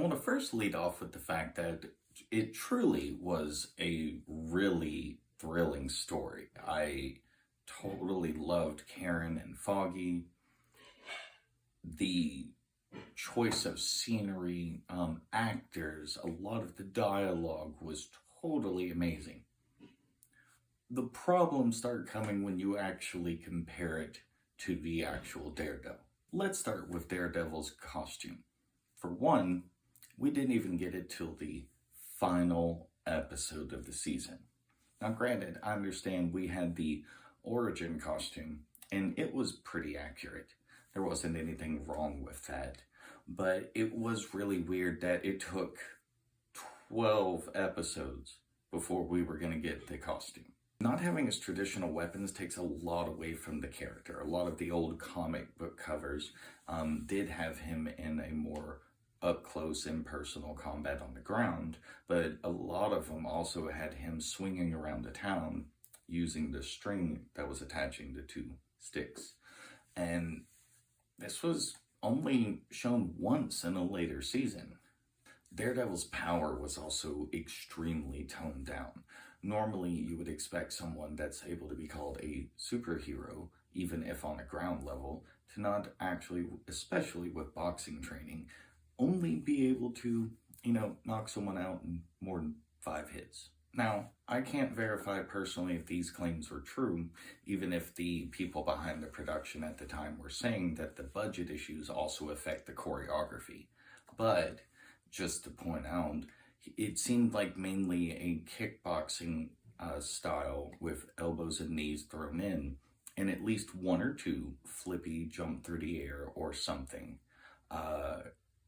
want to first lead off with the fact that it truly was a really thrilling story. I totally loved Karen and Foggy. The choice of scenery, actors, a lot of the dialogue was totally amazing. The problems start coming when you actually compare it to the actual Daredevil. Let's start with Daredevil's costume. For one, we didn't even get it till the final episode of the season. Now, granted, I understand we had the origin costume, and it was pretty accurate. There wasn't anything wrong with that. But it was really weird that it took 12 episodes before we were going to get the costume. Not having his traditional weapons takes a lot away from the character. A lot of the old comic book covers did have him in a more up-close, impersonal combat on the ground, but a lot of them also had him swinging around the town using the string that was attaching the two sticks. And this was only shown once in a later season. Daredevil's power was also extremely toned down. Normally, you would expect someone that's able to be called a superhero, even if on a ground level, to not actually, especially with boxing training, only be able to, knock someone out in more than 5 hits. Now, I can't verify personally if these claims were true, even if the people behind the production at the time were saying that the budget issues also affect the choreography. But, just to point out, it seemed like mainly a kickboxing style with elbows and knees thrown in, and at least 1 or 2 flippy jump through the air or something.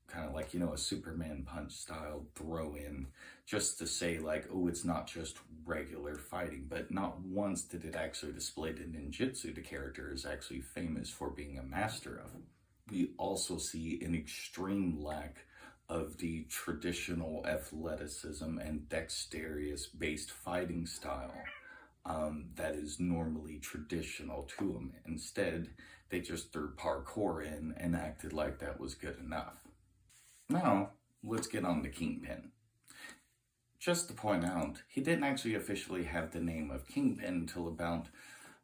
Kind of like, a Superman punch style throw in, just to say like, oh, it's not just regular fighting. But not once did it actually display the ninjutsu the character is actually famous for being a master of. We also see an extreme lack of the traditional athleticism and dexterous-based fighting style that is normally traditional to them. Instead, they just threw parkour in and acted like that was good enough. Now, let's get on to Kingpin. Just to point out, he didn't actually officially have the name of Kingpin until about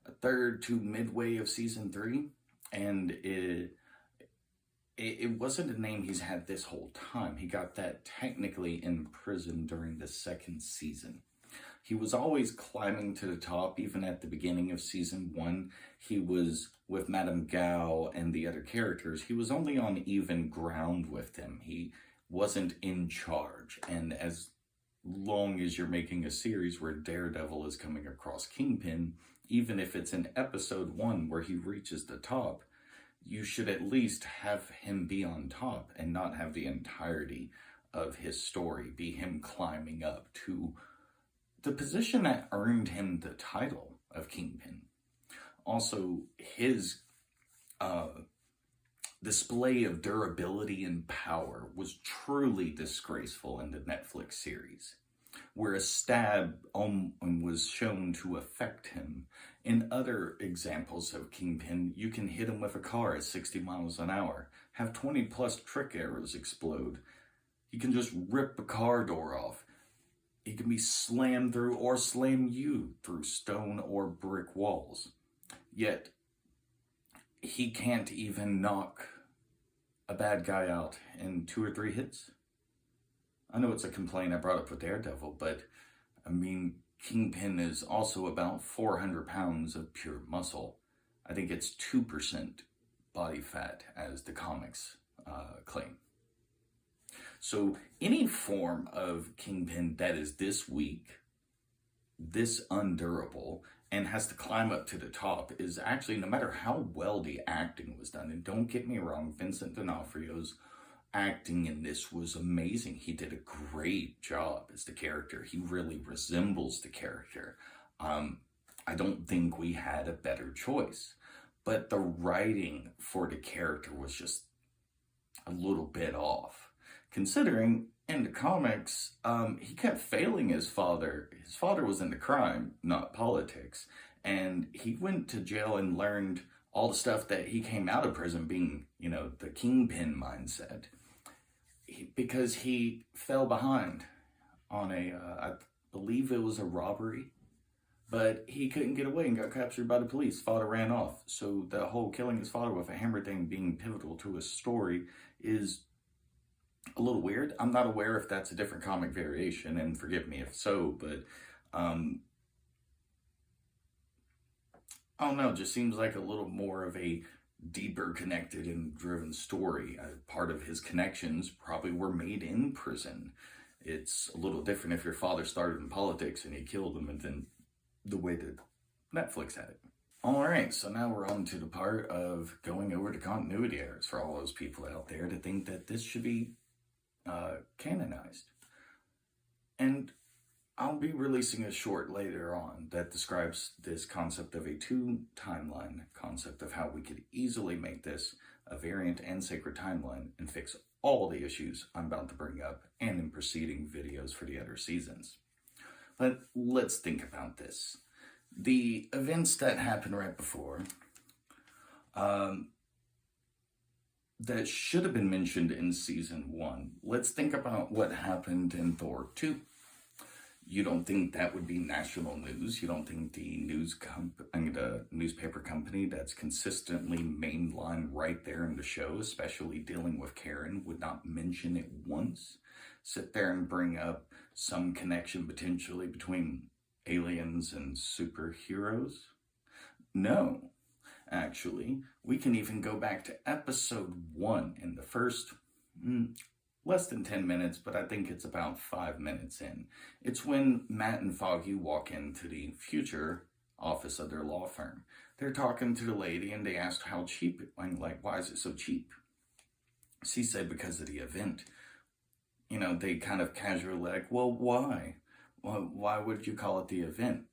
a third to midway of season 3, and it wasn't a name he's had this whole time. He got that technically in prison during the 2nd season. He was always climbing to the top, even at the beginning of season 1. He was with Madame Gao and the other characters. He was only on even ground with them. He wasn't in charge. And as long as you're making a series where Daredevil is coming across Kingpin, even if it's in episode 1 where he reaches the top, you should at least have him be on top and not have the entirety of his story be him climbing up to the position that earned him the title of Kingpin. Also, his display of durability and power was truly disgraceful in the Netflix series, where a stab was shown to affect him. In other examples of Kingpin, you can hit him with a car at 60 miles an hour, have 20 plus trick arrows explode. He can just rip a car door off. He can be slammed through or slam you through stone or brick walls. Yet, he can't even knock a bad guy out in 2 or 3 hits. I know it's a complaint I brought up with Daredevil, but Kingpin is also about 400 pounds of pure muscle. I think it's 2% body fat, as the comics claim. So any form of Kingpin that is this weak, this undurable, and has to climb up to the top is actually, no matter how well the acting was done, and don't get me wrong, Vincent D'Onofrio's acting in this was amazing. He did a great job as the character. He really resembles the character. I don't think we had a better choice. But the writing for the character was just a little bit off. Considering in the comics, he kept failing his father. His father was into crime, not politics. And he went to jail and learned all the stuff that he came out of prison being, the Kingpin mindset. because he fell behind on I believe it was a robbery, but he couldn't get away and got captured by the police. Father ran off. So the whole killing his father with a hammer thing being pivotal to his story is a little weird. I'm not aware if that's a different comic variation, and forgive me if so, but I don't know, it just seems like a little more of a deeper connected and driven story. Part of his connections probably were made in prison. It's a little different if your father started in politics and he killed him, and then the way that Netflix had it. All right, so now we're on to the part of going over to continuity errors for all those people out there to think that this should be canonized. And I'll be releasing a short later on that describes this concept of a two-timeline concept of how we could easily make this a variant and sacred timeline and fix all the issues I'm about to bring up and in preceding videos for the other seasons. But let's think about this. The events that happened right before that should have been mentioned in season 1. Let's think about what happened in Thor 2. You don't think that would be national news? You don't think the the newspaper company that's consistently mainline right there in the show, especially dealing with Karen, would not mention it once? Sit there and bring up some connection potentially between aliens and superheroes? No. Actually, we can even go back to episode 1 in the first less than 10 minutes, but I think it's about 5 minutes in. It's when Matt and Foggy walk into the future office of their law firm. They're talking to the lady and they asked how cheap, like, why is it so cheap? She said because of the event. You know, they kind of casually like, well, why? Well, why would you call it the event?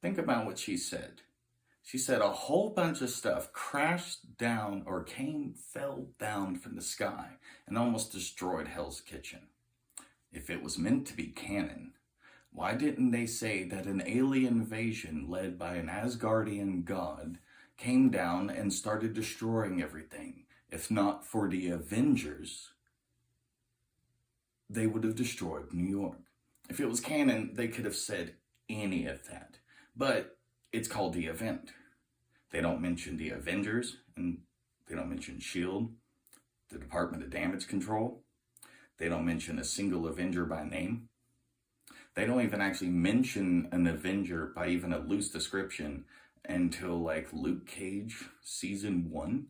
Think about what she said. She said a whole bunch of stuff crashed down or fell down from the sky and almost destroyed Hell's Kitchen. If it was meant to be canon, why didn't they say that an alien invasion led by an Asgardian god came down and started destroying everything? If not for the Avengers, they would have destroyed New York. If it was canon, they could have said any of that. But it's called the event. They don't mention the Avengers, and they don't mention S.H.I.E.L.D., the Department of Damage Control. They don't mention a single Avenger by name. They don't even actually mention an Avenger by even a loose description until like Luke Cage season 1.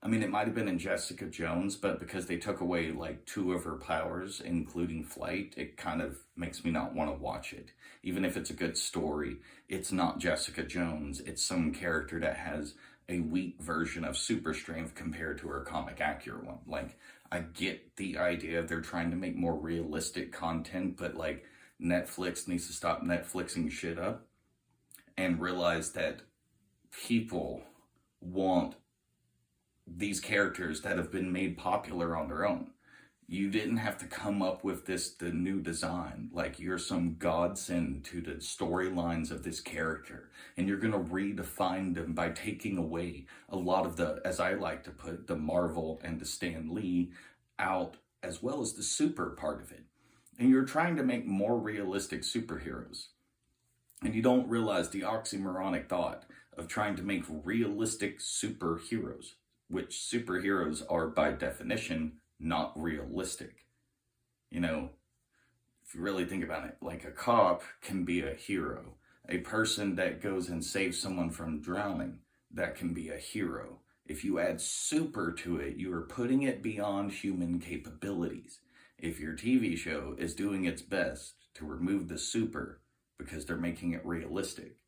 I mean, it might have been in Jessica Jones, but because they took away like 2 of her powers, including flight, it kind of makes me not want to watch it. Even if it's a good story, it's not Jessica Jones. It's some character that has a weak version of super strength compared to her comic accurate one. Like, I get the idea they're trying to make more realistic content, but like Netflix needs to stop Netflixing shit up and realize that people want these characters that have been made popular on their own. You didn't have to come up with the new design. Like, you're some godsend to the storylines of this character. And you're going to redefine them by taking away a lot of the, as I like to put, the Marvel and the Stan Lee out, as well as the super part of it. And you're trying to make more realistic superheroes. And you don't realize the oxymoronic thought of trying to make realistic superheroes, which superheroes are by definition not realistic. You know, if you really think about it, like a cop can be a hero. A person that goes and saves someone from drowning, that can be a hero. If you add super to it, you are putting it beyond human capabilities. If your TV show is doing its best to remove the super because they're making it realistic,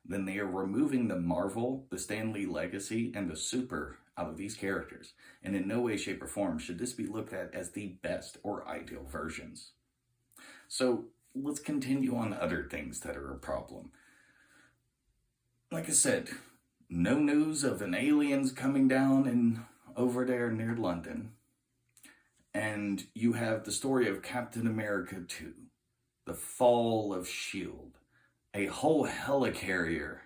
then they are removing the Marvel, the Stan Lee legacy, and the super out of these characters. And in no way, shape, or form should this be looked at as the best or ideal versions. So let's continue on to other things that are a problem. Like I said, no news of an aliens coming down over there near London. And you have the story of Captain America 2, the fall of S.H.I.E.L.D. A whole helicarrier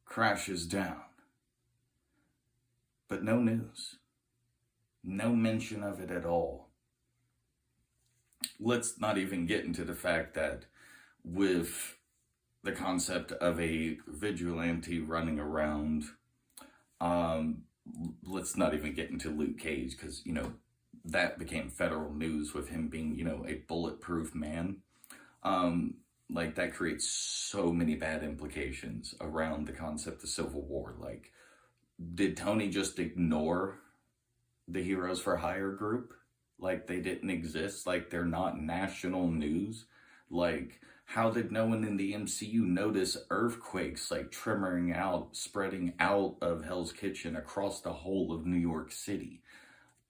crashes down. But no news. No mention of it at all. Let's not even get into the fact that with the concept of a vigilante running around, um, let's not even get into Luke Cage, because, that became federal news with him being, a bulletproof man. Um, like, that creates so many bad implications around the concept of Civil War. Like, did Tony just ignore the Heroes for Hire group? Like, they didn't exist? Like, they're not national news? Like, how did no one in the MCU notice earthquakes, like, tremoring out, spreading out of Hell's Kitchen across the whole of New York City?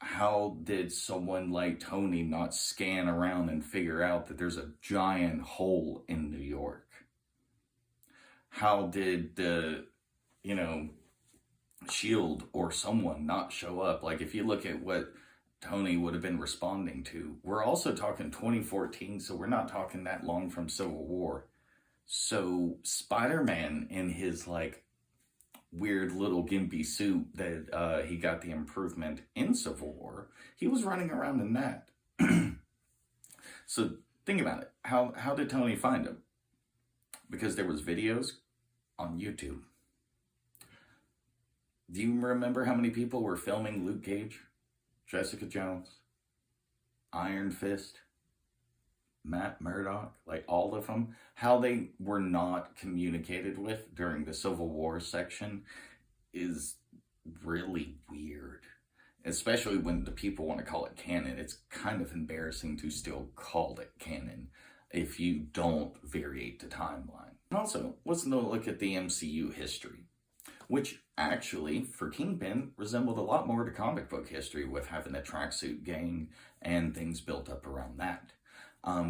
How did someone like Tony not scan around and figure out that there's a giant hole in New York? How did the, Shield or someone not show up? Like, if you look at what Tony would have been responding to, we're also talking 2014, so we're not talking that long from Civil War. So Spider-Man in his, like, weird little gimpy suit that he got the improvement in Civil War, he was running around in that. So think about it. How did Tony find him? Because there was videos on YouTube. Do you remember how many people were filming Luke Cage, Jessica Jones, Iron Fist, Matt Murdock, like all of them? How they were not communicated with during the Civil War section is really weird. Especially when the people want to call it canon. It's kind of embarrassing to still call it canon if you don't variate the timeline. And also, let's look at the MCU history, which actually, for Kingpin, resembled a lot more to comic book history, with having a tracksuit gang and things built up around that.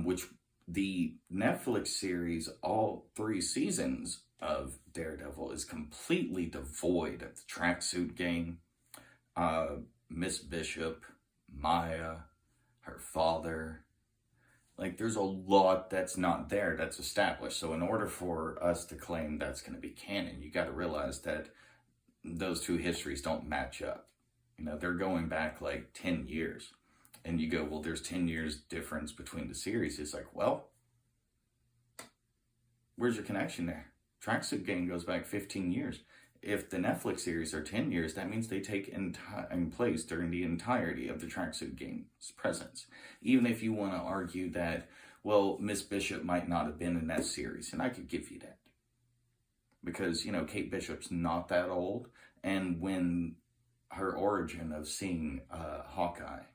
Which the Netflix series, all 3 seasons of Daredevil, is completely devoid of the tracksuit gang, Miss Bishop, Maya, her father. Like, there's a lot that's not there, that's established. So in order for us to claim that's going to be canon, you got to realize that those 2 histories don't match up. They're going back like 10 years. And you go, well, there's 10 years difference between the series. It's like, well, where's your connection there? Tracksuit Gang goes back 15 years. If the Netflix series are 10 years, that means they take in place during the entirety of the Tracksuit Gang's presence. Even if you want to argue that, well, Miss Bishop might not have been in that series, and I could give you that. Because, Kate Bishop's not that old, and when her origin of seeing Hawkeye,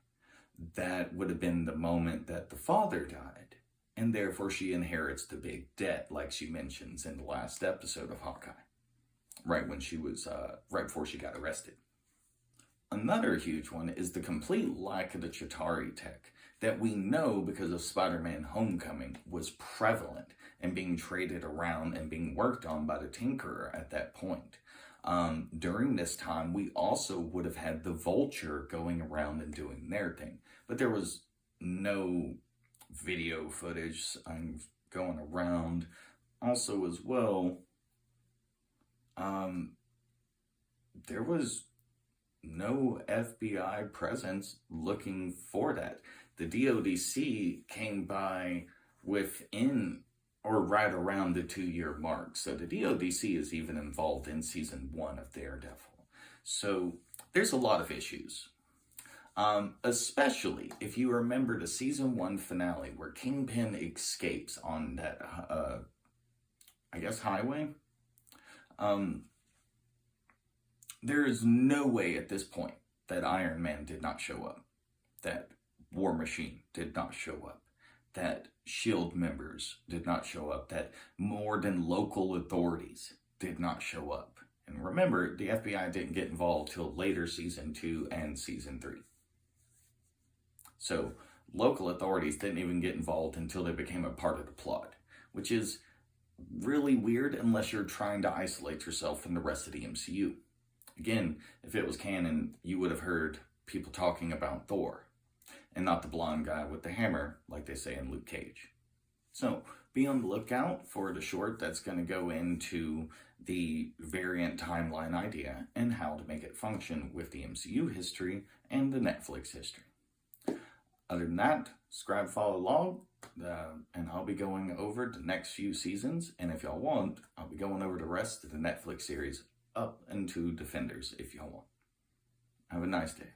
that would have been the moment that the father died, and therefore she inherits the big debt, like she mentions in the last episode of Hawkeye. Right when she was, right before she got arrested. Another huge one is the complete lack of the Chitauri tech that we know, because of Spider-Man Homecoming, was prevalent and being traded around and being worked on by the Tinkerer at that point. During this time, we also would have had the Vulture going around and doing their thing. But there was no video footage going around. Also, as well, there was no FBI presence looking for that. The DODC came by within or right around the 2-year mark. So the DODC is even involved in season 1 of Daredevil. So there's a lot of issues. Especially if you remember the season 1 finale where Kingpin escapes on that, highway. There is no way at this point that Iron Man did not show up, that War Machine did not show up, that S.H.I.E.L.D. members did not show up, that more than local authorities did not show up. And remember, the FBI didn't get involved till later season 2 and season 3. So local authorities didn't even get involved until they became a part of the plot, which is really weird unless you're trying to isolate yourself from the rest of the MCU. Again, if it was canon, you would have heard people talking about Thor, and not the blonde guy with the hammer, like they say in Luke Cage. So, be on the lookout for the short that's going to go into the variant timeline idea and how to make it function with the MCU history and the Netflix history. Other than that, subscribe, follow along, and I'll be going over the next few seasons. And if y'all want, I'll be going over the rest of the Netflix series up into Defenders if y'all want. Have a nice day.